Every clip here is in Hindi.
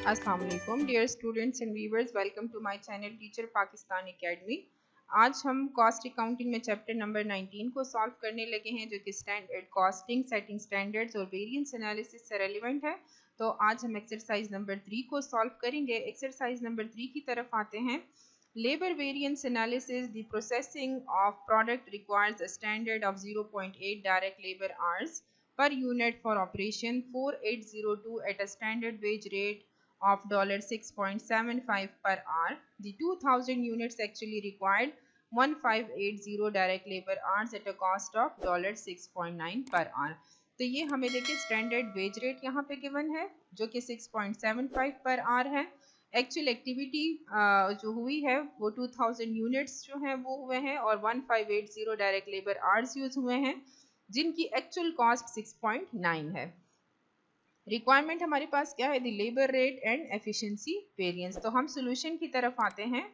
Assalamualaikum dear students and viewers, welcome to my channel Teacher Pakistan Academy। आज हम कॉस्ट अकाउंटिंग में चैप्टर नंबर 19 को सॉल्व करने लगे हैं, जो कि स्टैंडर्ड कॉस्टिंग, सेटिंग स्टैंडर्ड्स और वेरिएंस एनालिसिस से रेलिवेंट है। तो आज हम एक्सरसाइज नंबर 3 को सॉल्व करेंगे। एक्सरसाइज नंबर 3 की तरफ आते हैं। Labour variance analysis, the processing of product requires a standard of 0.8 direct labour hours per unit for operation 4802 at a standard wage rate of $6.75 per hour. The 2000 units actually required 1580 direct labor hours at a cost of $6.9 per hour. तो ये हमें देखिए स्टैंडर्ड वेज रेट यहाँ पे गिवन है जो कि 6.75 पर आवर है। एक्चुअल एक्टिविटी जो हुई है वो 2000 यूनिट्स जो हैं वो हुए हैं और 1580 डायरेक्ट लेबर आवर्स यूज हुए हैं, जिनकी एक्चुअल कॉस्ट 6.9 है। रिक्वायरमेंट हमारे पास क्या है? The labour rate and efficiency variance. तो हम सॉल्यूशन की तरफ आते हैं।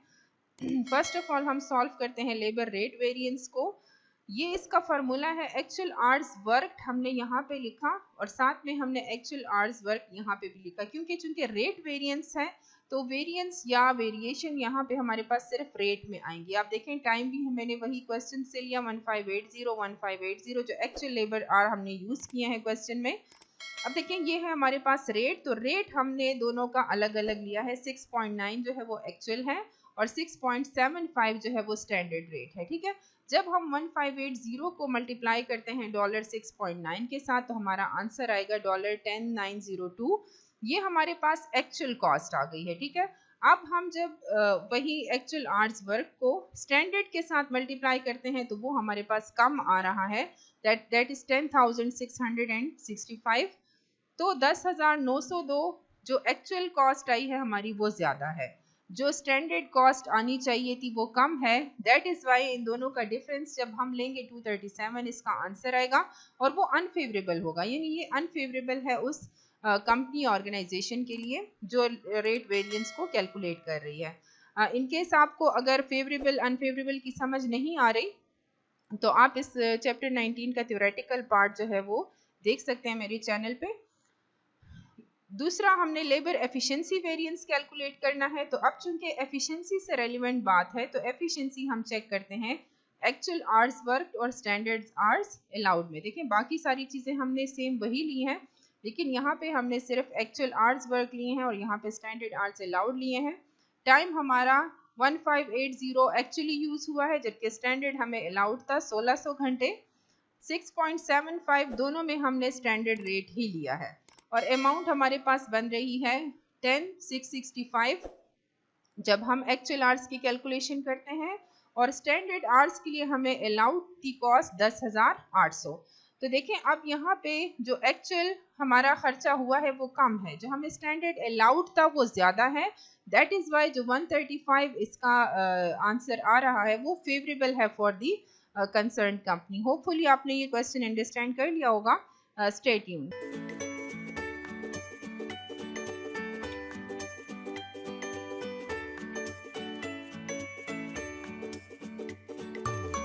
फर्स्ट ऑफ ऑल हम सॉल्व करते हैं लेबर रेट वेरिएंस को। ये इसका फार्मूला है एक्चुअल आवर्स वर्क हमने यहाँ पे लिखा और साथ में हमने एक्चुअल आवर्स वर्क यहाँ पे भी लिखा, क्योंकि चूंकि रेट वेरिएंस है तो वेरिएंस या वेरिएशन यहाँ पे हमारे पास सिर्फ रेट में आएंगी। आप देखें टाइम भी मैंने वही क्वेश्चन से लिया 1580 जो एक्चुअल लेबर आवर हमने यूज किए हैं क्वेश्चन में। अब देखें ये है हमारे पास रेट, तो रेट हमने दोनों का अलग अलग लिया है। 6.9 जो है वो एक्चुअल है और 6.75 जो है वो स्टैंडर्ड रेट है। ठीक है, जब हम 1580 को मल्टीप्लाई करते हैं $6.9 के साथ तो हमारा आंसर आएगा $10902। ये हमारे पास एक्चुअल कॉस्ट आ गई है। ठीक है, अब हम जब वही एक्चुअल आवर्स वर्क को स्टैंडर्ड के साथ मल्टीप्लाई करते हैं तो वो हमारे पास कम आ रहा है, दैट इज 10,665। तो 10,902 जो एक्चुअल कॉस्ट आई है हमारी वो ज्यादा है, जो स्टैंडर्ड कॉस्ट आनी चाहिए थी वो कम है। दैट इज वाई इन दोनों का डिफरेंस जब हम लेंगे 237 इसका आंसर आएगा और वो अनफेवरेबल होगा, यानी ये अनफेवरेबल है उस कंपनी ऑर्गेनाइजेशन के लिए जो रेट वेरिएंस को कैलकुलेट कर रही है। इन केस आपको अगर फेवरेबल अनफेवरेबल की समझ नहीं आ रही तो आप इस चैप्टर 19 का थ्योरेटिकल पार्ट जो है वो देख सकते हैं मेरे चैनल पे। दूसरा हमने लेबर एफिशिएंसी वेरिएंस कैलकुलेट करना है। तो अब चूंकि एफिशिएंसी से रेलिवेंट बात है तो एफिशिएंसी हम चेक करते हैं एक्चुअल आवर्स वर्क और स्टैंडर्ड आवर्स अलाउड में। देखें बाकी सारी चीजें हमने सेम वही ली हैं, लेकिन यहाँ पे हमने सिर्फ एक्चुअल आवर्स वर्क लिए हैं और यहाँ पे स्टैंडर्ड आवर्स अलाउड लिए हैं। टाइम हमारा 1580 एक्चुअली यूज हुआ है, जबकि स्टैंडर्ड हमें अलाउड था 1600 घंटे। 6.75 दोनों में हमने स्टैंडर्ड रेट ही लिया है और अमाउंट हमारे पास बन रही है 10,665 जब हम एक्चुअल आवर्स की कैलकुलेशन करते हैं, और स्टैंडर्ड आवर्स के लिए हमें अलाउड की कॉस्ट 10,800। तो देखें अब यहाँ पे जो एक्चुअल हमारा खर्चा हुआ है वो कम है, जो हमें स्टैंडर्ड अलाउड था वो ज्यादा है। दैट इज वाई जो 135 इसका आंसर आ रहा है वो फेवरेबल है for the concern company. Hopefully आपने ये क्वेश्चन अंडरस्टैंड कर लिया होगा। Stay tuned.